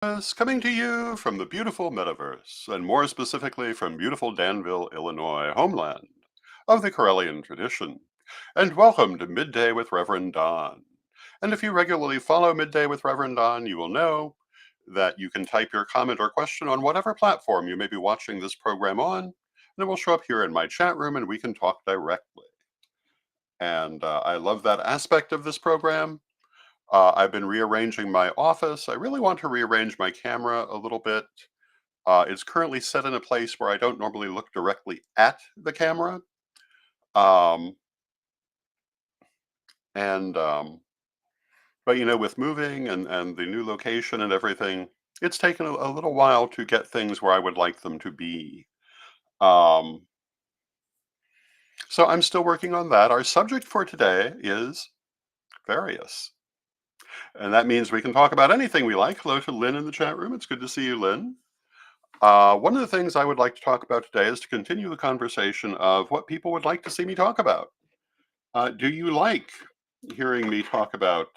Coming to you from the beautiful metaverse, and more specifically from beautiful Danville, Illinois, homeland of the Corellian tradition. And welcome to Midday with Reverend Don. And if you regularly follow Midday with Reverend Don, you will know that you can type your comment or question on whatever platform you may be watching this program on, and it will show up here in my chat room and we can talk directly. And I love that aspect of this program. I've been rearranging my office. I really want to rearrange my camera a little bit. It's currently set in a place where I don't normally look directly at the camera. Um, and but with moving and the new location and everything, it's taken a little while to get things where I would like them to be. Um, so I'm still working on that. Our subject for today is various. And that means we can talk about anything we like. Hello to Lynn in the chat room. It's good to see you, Lynn. One of the things I would like to talk about today is to continue the conversation of what people would like to see me talk about. Do you like hearing me talk about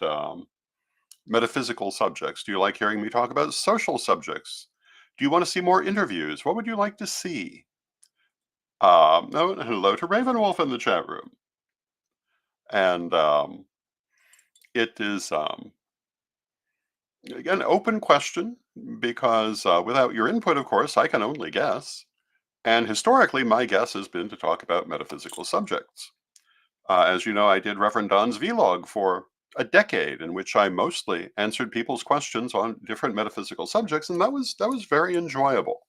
metaphysical subjects? Do you like hearing me talk about social subjects? Do you want to see more interviews? What would you like to see? No, hello to Ravenwolf in the chat room. And it is an open question because without your input, of course, I can only guess. And historically, my guess has been to talk about metaphysical subjects. As you know, I did Reverend Don's vlog for a decade, in which I mostly answered people's questions on different metaphysical subjects, and that was very enjoyable.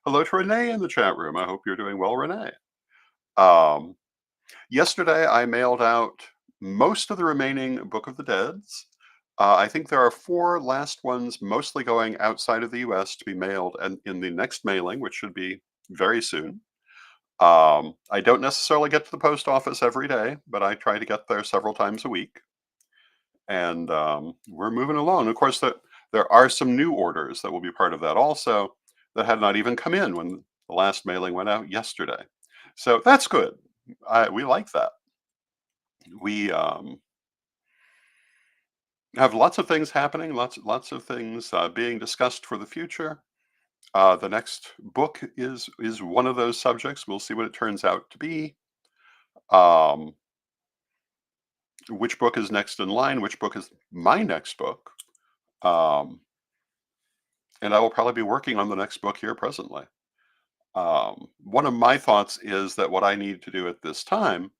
Hello to Renee in the chat room. I hope you're doing well, Renee. Um, Yesterday, I mailed out most of the remaining Book of the Deads. I think there are four last ones, mostly going outside of the U.S. to be mailed, and in the next mailing, which should be very soon. I don't necessarily get to the post office every day, but I try to get there several times a week, and we're moving along. Of course, there are some new orders that will be part of that also that had not even come in when the last mailing went out yesterday. So that's good. We like that. We have lots of things happening, lots of things being discussed for the future. The next book is one of those subjects. We'll see what it turns out to be. Um, which book is next in line? Which book is my next book? Um, and I will probably be working on the next book here presently. One of my thoughts is that what I need to do at this time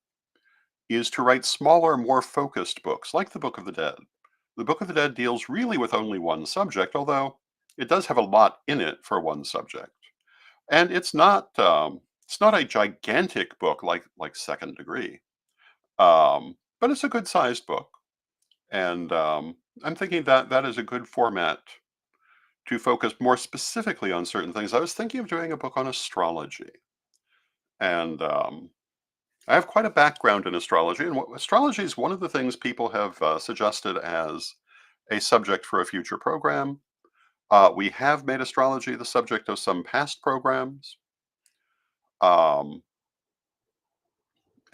is to write smaller, more focused books, like the Book of the Dead. The Book of the Dead deals really with only one subject, although it does have a lot in it for one subject. And it's not a gigantic book like Second Degree, but it's a good sized book. And I'm thinking that that is a good format to focus more specifically on certain things. I was thinking of doing a book on astrology. And I have quite a background in astrology. And astrology is one of the things people have suggested as a subject for a future program. We have made astrology the subject of some past programs. Um,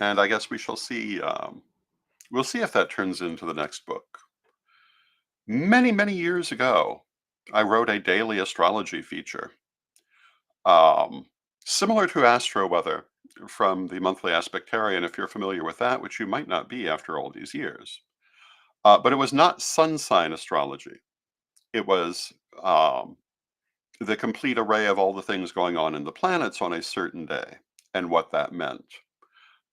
and I guess we shall see. We'll see if that turns into the next book. Many, many years ago, I wrote a daily astrology feature, um, similar to Astro Weather from the monthly Aspectarian, if you're familiar with that, which you might not be after all these years. But it was not sun sign astrology. It was the complete array of all the things going on in the planets on a certain day and what that meant.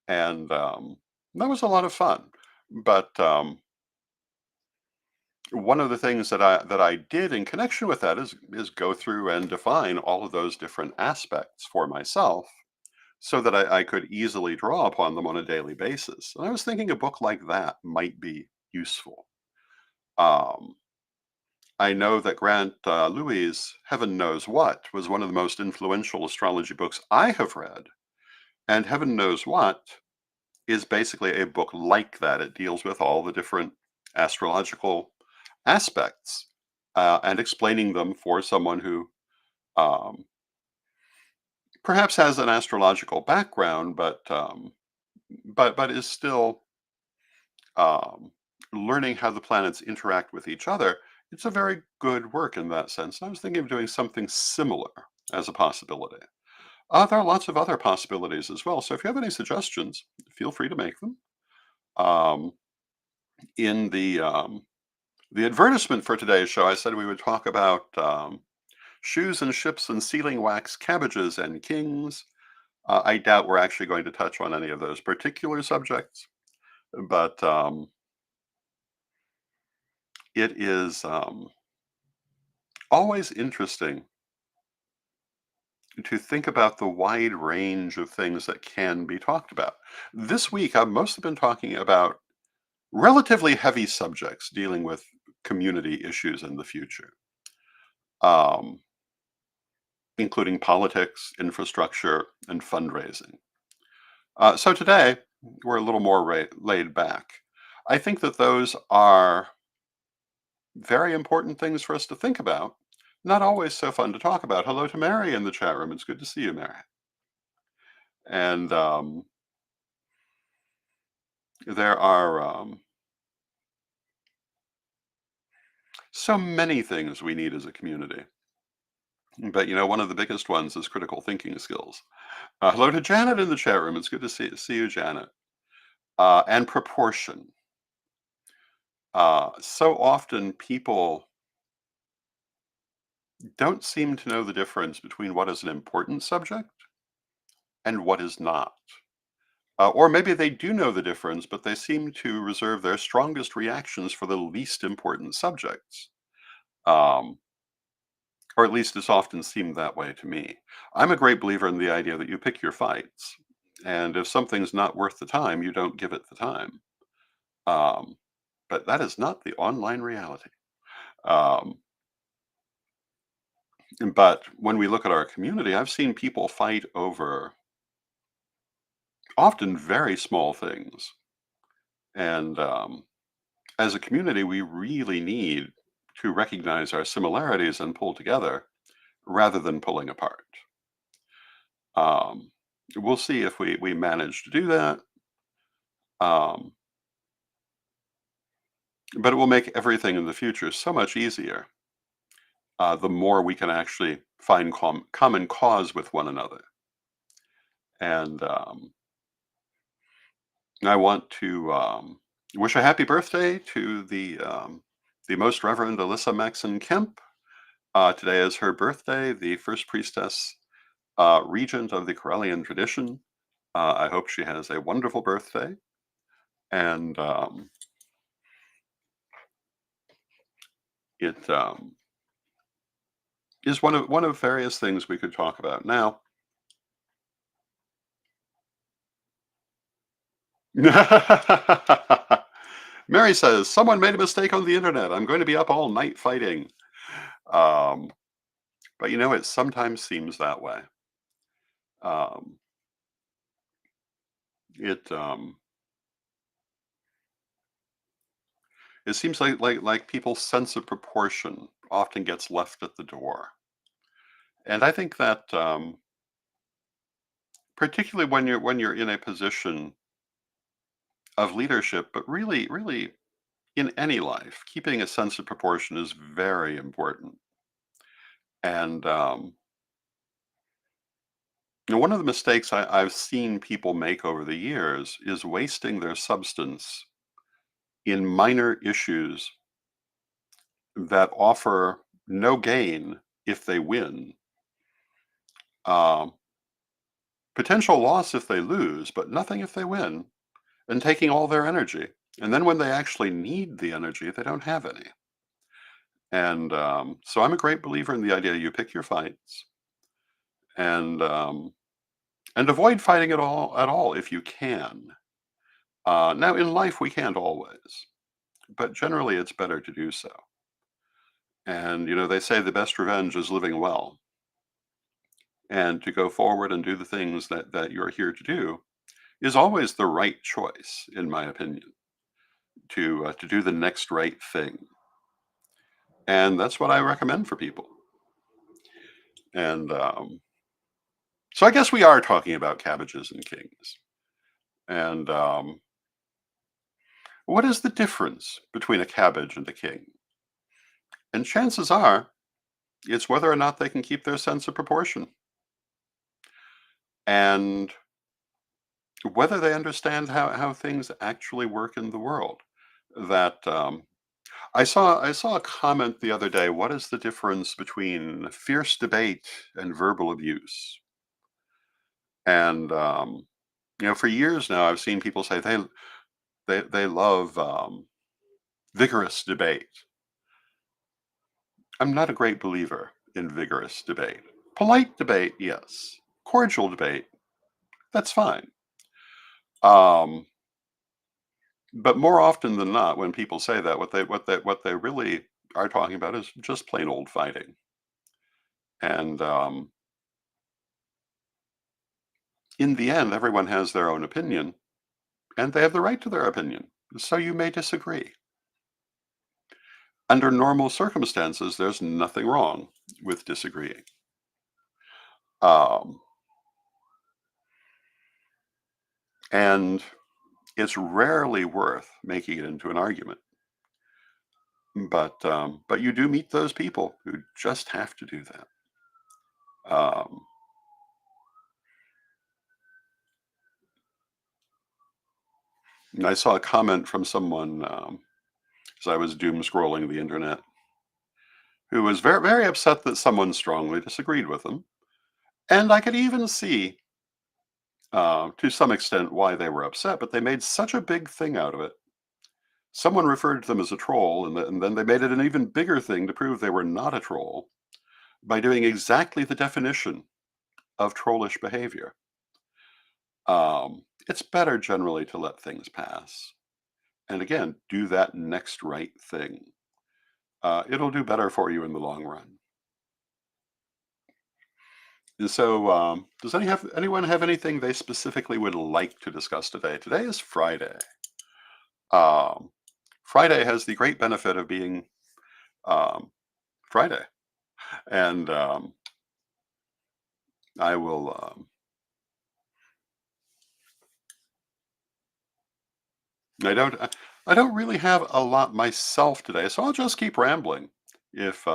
And that was a lot of fun. But one of the things that I did in connection with that is go through and define all of those different aspects for myself so that I could easily draw upon them on a daily basis. And I was thinking a book like that might be useful. Um, I know that Grant Louis' Heaven Knows What was one of the most influential astrology books I have read. And Heaven Knows What is basically a book like that. It deals with all the different astrological aspects and explaining them for someone who um, perhaps has an astrological background, but is still um, learning how the planets interact with each other It's a very good work in that sense. I was thinking of doing something similar as a possibility. There are lots of other possibilities as well. So if you have any suggestions, feel free to make them. Um, in the advertisement for today's show, I said we would talk about shoes and ships and sealing wax, cabbages and kings. I doubt we're actually going to touch on any of those particular subjects, but it is always interesting to think about the wide range of things that can be talked about. This week, I've mostly been talking about relatively heavy subjects dealing with community issues in the future, um, including politics, infrastructure, and fundraising. So today, we're a little more laid back. I think that those are very important things for us to think about. Not always so fun to talk about. Hello to Mary in the chat room. It's good to see you, Mary. And there are so many things we need as a community. But one of the biggest ones is critical thinking skills. Hello to Janet in the chat room. It's good to see you, Janet. And proportion. So often people don't seem to know the difference between what is an important subject and what is not. Or maybe they do know the difference, but they seem to reserve their strongest reactions for the least important subjects. Um, or at least it's often seemed that way to me. I'm a great believer in the idea that you pick your fights. And if something's not worth the time, you don't give it the time. Um, but that is not the online reality. Um, but when we look at our community, I've seen people fight over often very small things. And as a community, we really need to recognize our similarities and pull together rather than pulling apart. Um, we'll see if we manage to do that. Um, but it will make everything in the future so much easier the more we can actually find common cause with one another. And I want to wish a happy birthday to the Most Reverend Alyssa Maxon Kemp. Today is her birthday, the first priestess regent of the Corellian tradition. I hope she has a wonderful birthday. And it is one of various things we could talk about. Now, Mary says, someone made a mistake on the internet. I'm going to be up all night fighting. Um, but it sometimes seems that way. Um, it it seems like people's sense of proportion often gets left at the door. And I think that particularly when you're in a position of leadership, but really in any life, keeping a sense of proportion is very important. And one of the mistakes I've seen people make over the years is wasting their substance in minor issues that offer no gain if they win, um, potential loss if they lose, but nothing if they win, and taking all their energy. And then when they actually need the energy, they don't have any. And so I'm a great believer in the idea you pick your fights and avoid fighting at all if you can. Now in life we can't always, but generally it's better to do so. And they say the best revenge is living well, and to go forward and do the things that you're here to do is always the right choice, in my opinion, to do the next right thing. And that's what I recommend for people. And so I guess we are talking about cabbages and kings. And what is the difference between a cabbage and a king? And chances are, it's whether or not they can keep their sense of proportion and whether they understand how things actually work in the world. That I saw a comment the other day. What is the difference between fierce debate and verbal abuse? And for years now, I've seen people say they love vigorous debate. I'm not a great believer in vigorous debate. Polite debate, yes. Cordial debate, that's fine. Um, but more often than not, when people say that, what they really are talking about is just plain old fighting. And in the end, everyone has their own opinion, and they have the right to their opinion. So you may disagree. Under normal circumstances, there's nothing wrong with disagreeing. Um, and it's rarely worth making it into an argument. But you do meet those people who just have to do that. Um, and I saw a comment from someone as I was doom scrolling the internet who was very very upset that someone strongly disagreed with them, and I could even see to some extent why they were upset. But they made such a big thing out of it. Someone referred to them as a troll, and then they made it an even bigger thing to prove they were not a troll by doing exactly the definition of trollish behavior. It's better generally to let things pass. And again, do that next right thing. It'll do better for you in the long run. And so, does anyone have anything they specifically would like to discuss today? Today is Friday. Um, Friday has the great benefit of being um, Friday, and I will. I don't. I don't really have a lot myself today, so I'll just keep rambling. If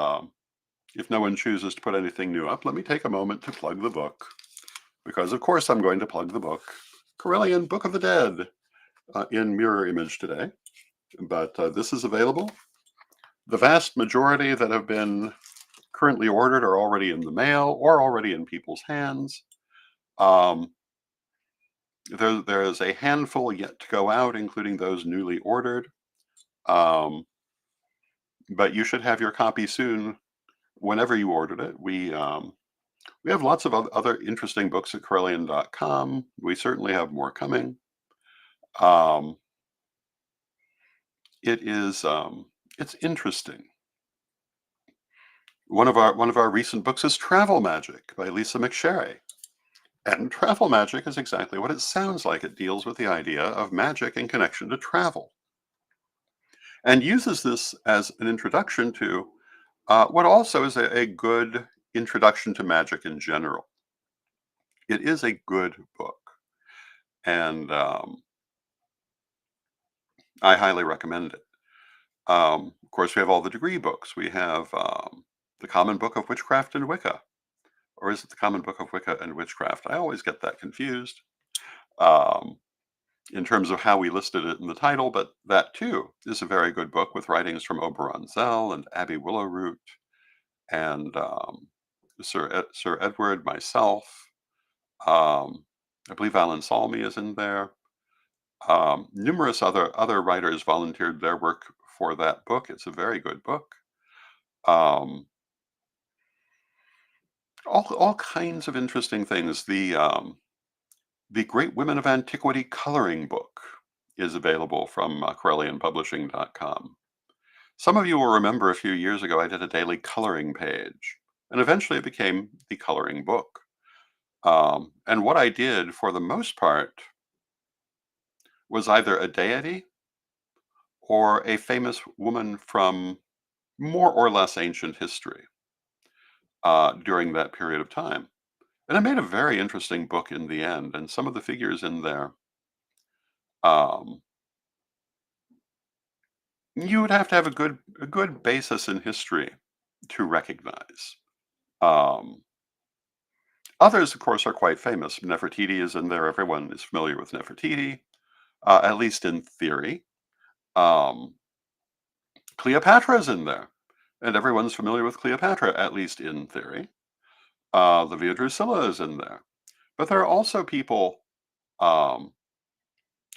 no one chooses to put anything new up, let me take a moment to plug the book, because of course I'm going to plug the book, Corellian Book of the Dead, in mirror image today. But this is available. The vast majority that have been currently ordered are already in the mail or already in people's hands. Um, there is a handful yet to go out, including those newly ordered. Um, but you should have your copy soon whenever you ordered it. We have lots of other interesting books at Corellian.com. We certainly have more coming. Um, it's interesting. One of our recent books is Travel Magic by Lisa McSherry. And travel magic is exactly what it sounds like. It deals with the idea of magic in connection to travel and uses this as an introduction to what also is a good introduction to magic in general. It is a good book, and I highly recommend it. Of course, we have all the degree books. We have the Common Book of Witchcraft and Wicca, or is it the Common Book of Wicca and Witchcraft? I always get that confused. Um, in terms of how we listed it in the title, but that too is a very good book with writings from Oberon Zell and Abby Willowroot and Sir Edward, myself. I believe Alan Salmi is in there. Numerous other writers volunteered their work for that book. It's a very good book. Um, all kinds of interesting things. The Great Women of Antiquity coloring book is available from CorellianPublishing.com. Some of you will remember a few years ago I did a daily coloring page, and eventually it became the coloring book. And what I did for the most part was either a deity or a famous woman from more or less ancient history during that period of time. And it made a very interesting book in the end, and some of the figures in there um, you would have to have a good basis in history to recognize. Um, Others, of course, are quite famous. Nefertiti is in there. Everyone is familiar with Nefertiti, at least in theory. Um, Cleopatra is in there, and everyone's familiar with Cleopatra, at least in theory. Livia Drusilla is in there. But there are also people um,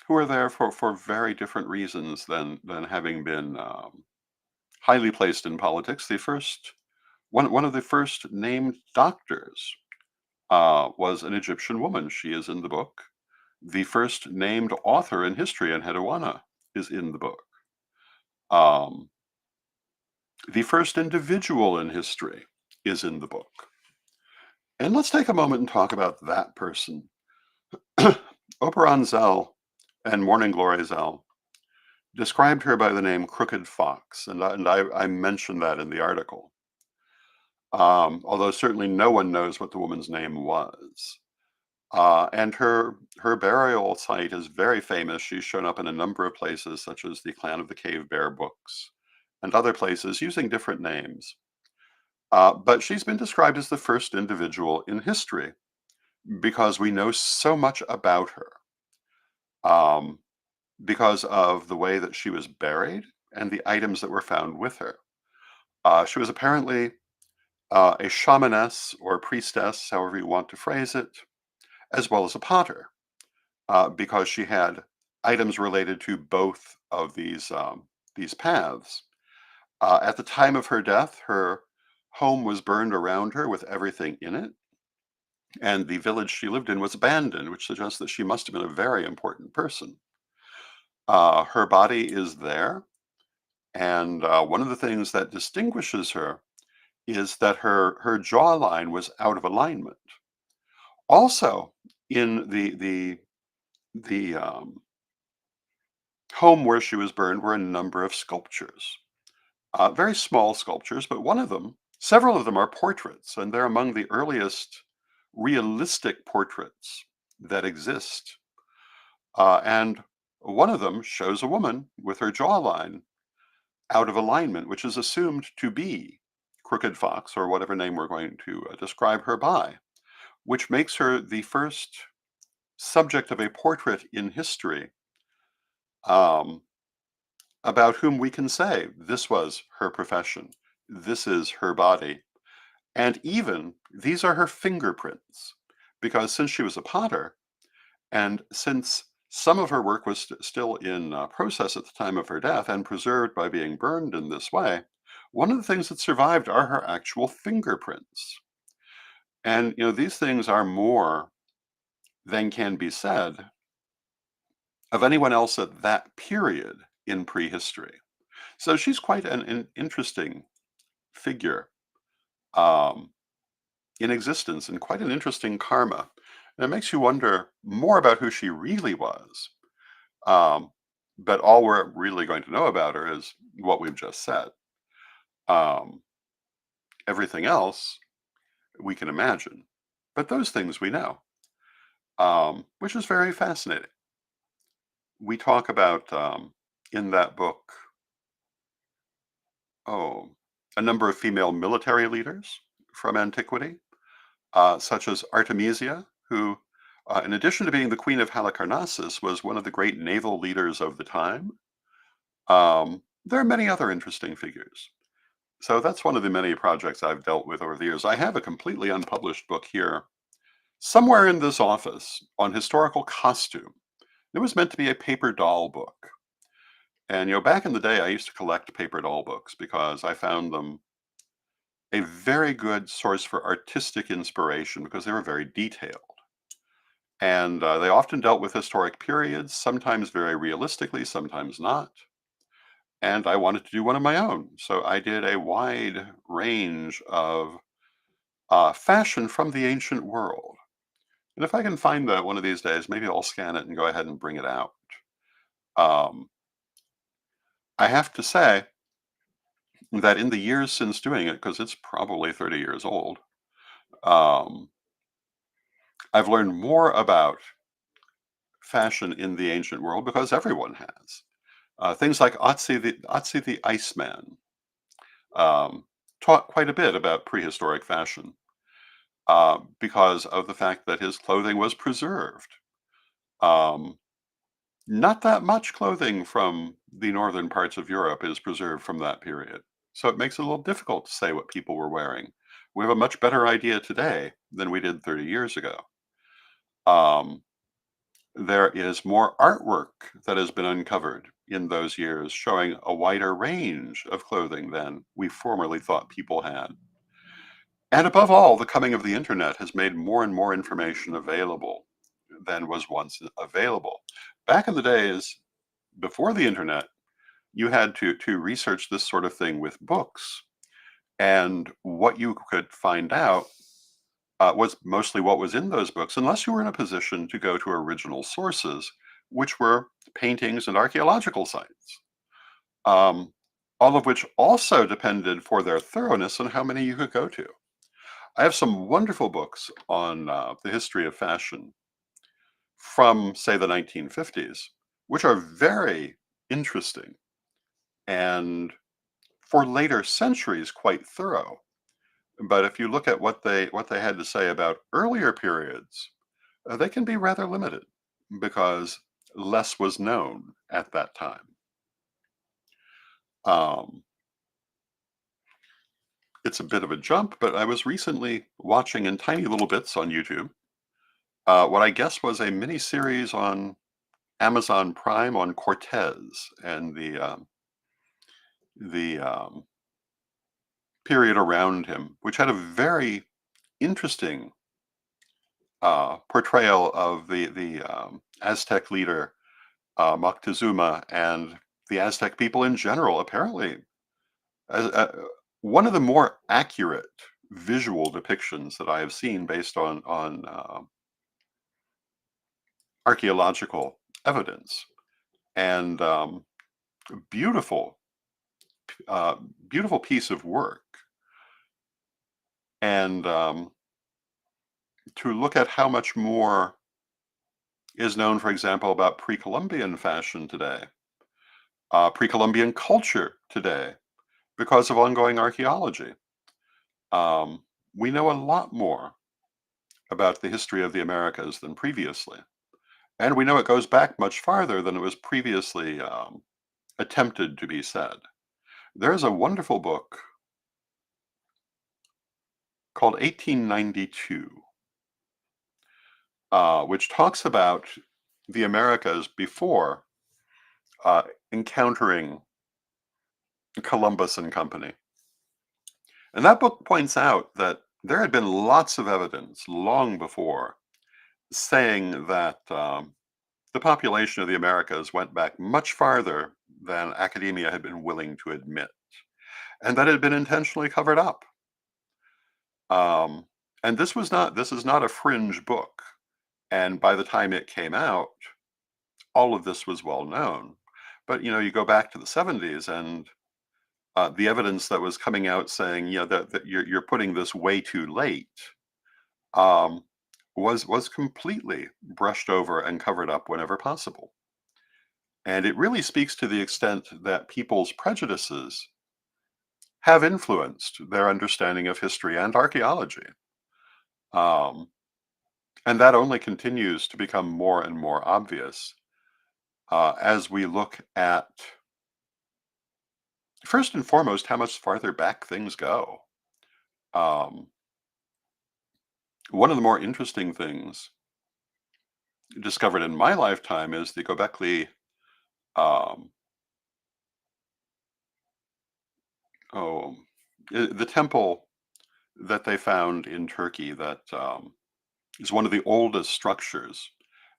who are there for very different reasons than having been highly placed in politics. One of the first named doctors was an Egyptian woman. She is in the book. The first named author in history, and Hedwana, is in the book. Um, the first individual in history is in the book. And let's take a moment and talk about that person. Operon Zell and Morning Glory Zell described her by the name Crooked Fox, and I mentioned that in the article. Although certainly no one knows what the woman's name was. And her burial site is very famous. She's shown up in a number of places, such as the Clan of the Cave Bear books and other places using different names. But she's been described as the first individual in history because we know so much about her, um, because of the way that she was buried and the items that were found with her. She was apparently a shamaness or priestess, however you want to phrase it, as well as a potter, because she had items related to both of these paths. At the time of her death, her home was burned around her with everything in it, and the village she lived in was abandoned, which suggests that she must have been a very important person. Her body is there, and one of the things that distinguishes her is that her jawline was out of alignment. Also, in the home where she was burned were a number of sculptures, very small sculptures, but several of them are portraits, and they're among the earliest realistic portraits that exist. And one of them shows a woman with her jawline out of alignment, which is assumed to be Crooked Fox, or whatever name we're going to describe her by, which makes her the first subject of a portrait in history, um, about whom we can say this was her profession, this is her body, and even these are her fingerprints. Because since she was a potter, and since some of her work was still in process at the time of her death and preserved by being burned in this way, one of the things that survived are her actual fingerprints. And these things are more than can be said of anyone else at that period in prehistory. So she's quite an interesting figure, um, in existence, and quite an interesting karma. And it makes you wonder more about who she really was. Um, but all we're really going to know about her is what we've just said. Um, Everything else we can imagine, but those things we know, which is very fascinating. We talk about, in that book, oh, a number of female military leaders from antiquity, such as Artemisia, who, in addition to being the queen of Halicarnassus, was one of the great naval leaders of the time. There are many other interesting figures. So that's one of the many projects I've dealt with over the years. I have a completely unpublished book here, somewhere in this office, on historical costume. It was meant to be a paper doll book. And back in the day, I used to collect paper doll books because I found them a very good source for artistic inspiration because they were very detailed. And they often dealt with historic periods, sometimes very realistically, sometimes not. And I wanted to do one of my own. So I did a wide range of fashion from the ancient world. And if I can find that one of these days, maybe I'll scan it and go ahead and bring it out. Um, I have to say that in the years since doing it, because it's probably 30 years old, um, I've learned more about fashion in the ancient world because everyone has. Things like Otzi the Iceman taught quite a bit about prehistoric fashion because of the fact that his clothing was preserved. Um, Not that much clothing from the northern parts of Europe is preserved from that period. So it makes it a little difficult to say what people were wearing. We have a much better idea today than we did 30 years ago. Um, there is more artwork that has been uncovered in those years showing a wider range of clothing than we formerly thought people had. And above all, the coming of the internet has made more and more information available than was once available. Back in the days before the internet, you had to research this sort of thing with books, and what you could find out was mostly what was in those books, unless you were in a position to go to original sources, which were paintings and archaeological sites, um, all of which also depended for their thoroughness on how many you could go to. I have some wonderful books on the history of fashion from, say, the 1950s, which are very interesting and for later centuries quite thorough. But if you look at what they had to say about earlier periods, they can be rather limited because less was known at that time. Um, it's a bit of a jump, but I was recently watching in tiny little bits on YouTube what I guess was a mini series on Amazon Prime on Cortez and the period around him, which had a very interesting portrayal of the Aztec leader Moctezuma and the Aztec people in general. Apparently, one of the more accurate visual depictions that I have seen based on archaeological evidence, and beautiful, uh, beautiful piece of work. And to look at how much more is known, for example, about pre-Columbian fashion today, pre-Columbian culture today, because of ongoing archaeology. Um, we know a lot more about the history of the Americas than previously. And we know it goes back much farther than it was previously attempted to be said. There's a wonderful book called 1892, which talks about the Americas before uh, encountering Columbus and company. And that book points out that there had been lots of evidence long before saying that the population of the Americas went back much farther than academia had been willing to admit, and that it had been intentionally covered up. Um, and this is not a fringe book. And by the time it came out, all of this was well known. But you go back to the 70s, and the evidence that was coming out saying, that you're putting this way too late, um, was completely brushed over and covered up whenever possible. And it really speaks to the extent that people's prejudices have influenced their understanding of history and archaeology. Um, and that only continues to become more and more obvious as we look at, first and foremost, how much farther back things go. Um, One of the more interesting things discovered in my lifetime is the Göbekli, um, oh, the temple that they found in Turkey that is one of the oldest structures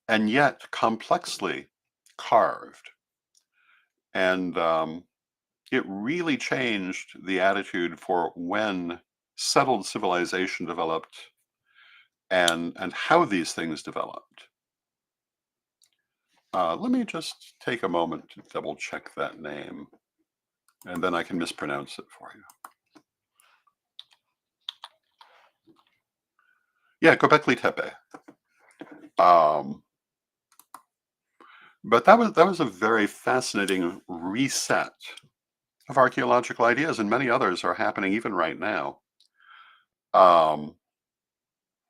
and yet complexly carved. And it really changed the attitude for when settled civilization developed and how these things developed. Let me just take a moment to double check that name, and then I can mispronounce it for you. Yeah, Göbekli Tepe. Um, But that was a very fascinating reset of archaeological ideas, and many others are happening even right now. Um,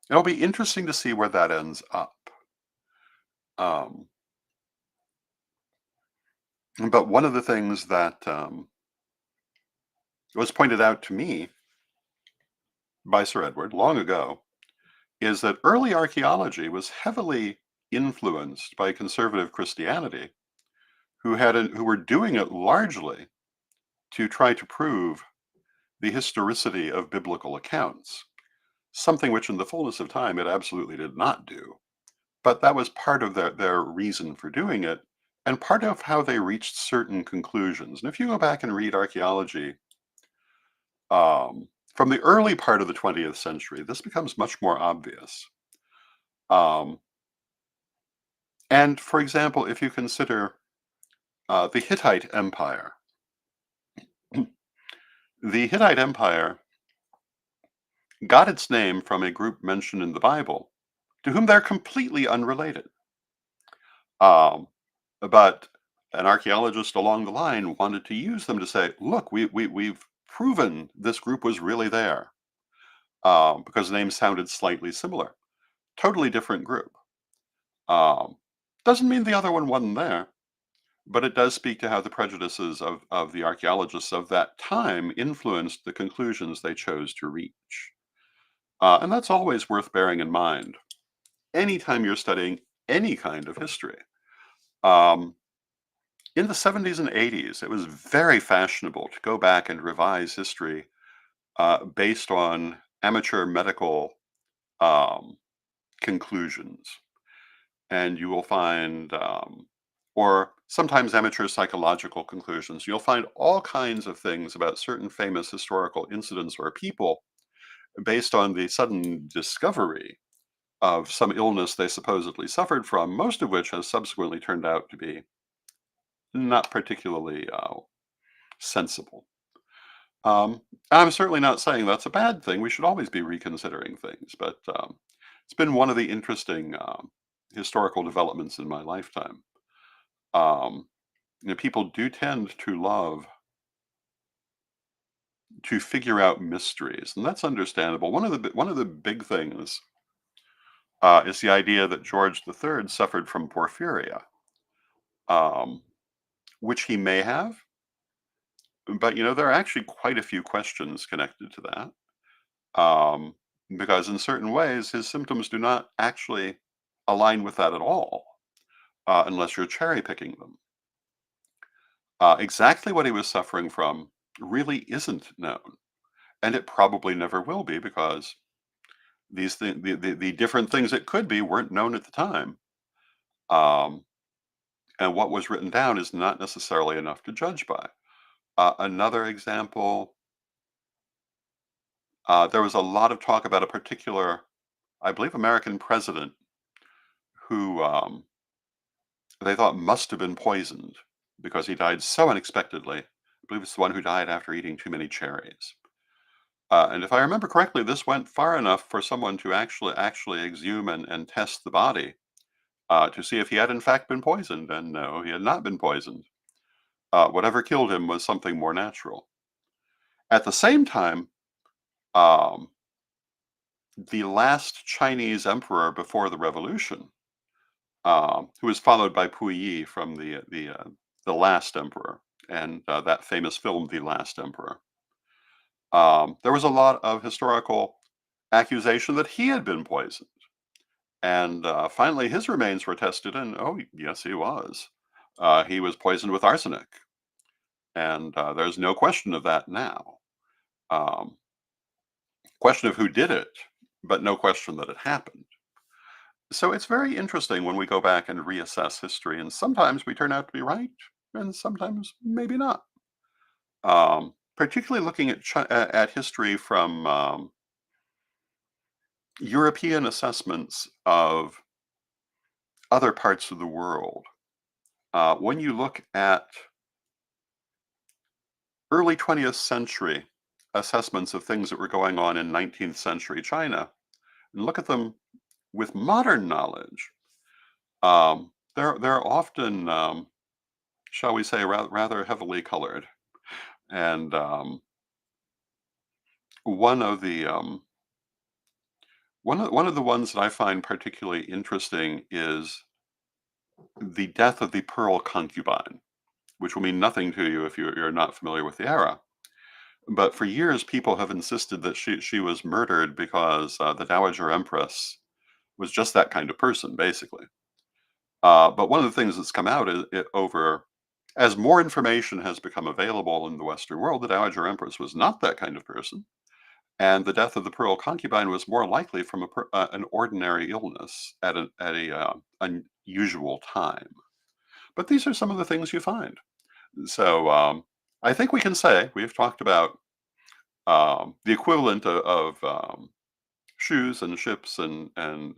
it'll be interesting to see where that ends up. Um, but one of the things that was pointed out to me by Sir Edward long ago is that early archaeology was heavily influenced by conservative Christianity, who were doing it largely to try to prove the historicity of biblical accounts, something which in the fullness of time it absolutely did not do. But that was part of their reason for doing it, and part of how they reached certain conclusions. And if you go back and read archaeology from the early part of the 20th century, this becomes much more obvious. Um, and for example, if you consider the Hittite Empire, the Hittite Empire got its name from a group mentioned in the Bible to whom they're completely unrelated. Um, but an archaeologist along the line wanted to use them to say, look, we've proven this group was really there, because the names sounded slightly similar. Totally different group. Um, doesn't mean the other one wasn't there, but it does speak to how the prejudices of the archaeologists of that time influenced the conclusions they chose to reach. And that's always worth bearing in mind anytime you're studying any kind of history. Um, in the 70s and 80s, it was very fashionable to go back and revise history based on amateur medical um, conclusions. And you will find, or sometimes amateur psychological conclusions, you'll find all kinds of things about certain famous historical incidents or people based on the sudden discovery of some illness they supposedly suffered from, most of which has subsequently turned out to be not particularly sensible. Um, I'm certainly not saying that's a bad thing. We should always be reconsidering things, but it's been one of the interesting historical developments in my lifetime. Um, People do tend to love to figure out mysteries, and that's understandable. One of the big things is the idea that George III suffered from porphyria, um, which he may have, but there are actually quite a few questions connected to that. Because in certain ways, his symptoms do not actually align with that at all, unless you're cherry picking them. Exactly what he was suffering from really isn't known, and it probably never will be because the different things it could be weren't known at the time. Um, and what was written down is not necessarily enough to judge by. Another example, there was a lot of talk about a particular, I believe, American president who they thought must have been poisoned because he died so unexpectedly. I believe it's the one who died after eating too many cherries. And if I remember correctly, this went far enough for someone to actually exhume and test the body to see if he had in fact been poisoned. And no, he had not been poisoned. Whatever killed him was something more natural. At the same time, um, the last Chinese emperor before the revolution, who was followed by Puyi from the last emperor, and that famous film, The Last Emperor. There was a lot of historical accusation that he had been poisoned, and finally his remains were tested, and oh yes, he was. He was poisoned with arsenic, and there's no question of that now. Um, Question of who did it, but no question that it happened. So it's very interesting when we go back and reassess history, and sometimes we turn out to be right, and sometimes maybe not. Particularly looking at history from European assessments of other parts of the world. When you look at early 20th century assessments of things that were going on in 19th century China, and look at them with modern knowledge, they're often, shall we say, rather heavily colored. And one of the one of the ones that I find particularly interesting is the death of the pearl concubine, which will mean nothing to you if you're not familiar with the era. But for years, people have insisted that she was murdered because the Dowager Empress was just that kind of person, basically. But one of the things that's come out is over as more information has become available in the Western world, the Dowager Empress was not that kind of person, and the death of the pearl concubine was more likely from an ordinary illness at a unusual time. But these are some of the things you find. So I think we can say we've talked about the equivalent of shoes and ships and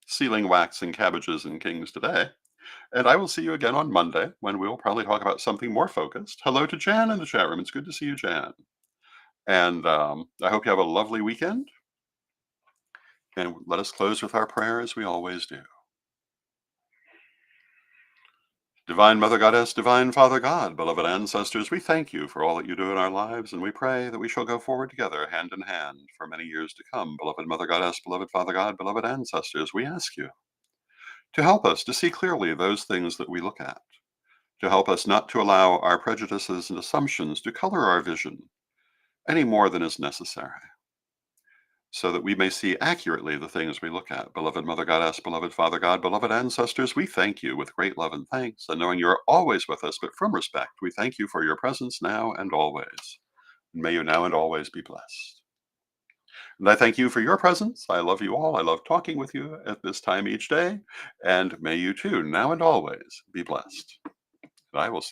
sealing wax and cabbages and kings today. And I will see you again on Monday when we'll probably talk about something more focused. Hello to Jan in the chat room. It's good to see you, Jan. And I hope you have a lovely weekend. And let us close with our prayer as we always do. Divine Mother Goddess, Divine Father God, beloved ancestors, we thank you for all that you do in our lives, and we pray that we shall go forward together, hand in hand, for many years to come. Beloved Mother Goddess, beloved Father God, beloved ancestors, we ask you to help us to see clearly those things that we look at, to help us not to allow our prejudices and assumptions to color our vision any more than is necessary, so that we may see accurately the things we look at. Beloved Mother Goddess, beloved Father God, beloved ancestors, we thank you with great love and thanks, and knowing you are always with us, but from respect, we thank you for your presence now and always. And may you now and always be blessed. And I thank you for your presence. I love you all. I love talking with you at this time each day. And may you too, now and always, be blessed. And I will see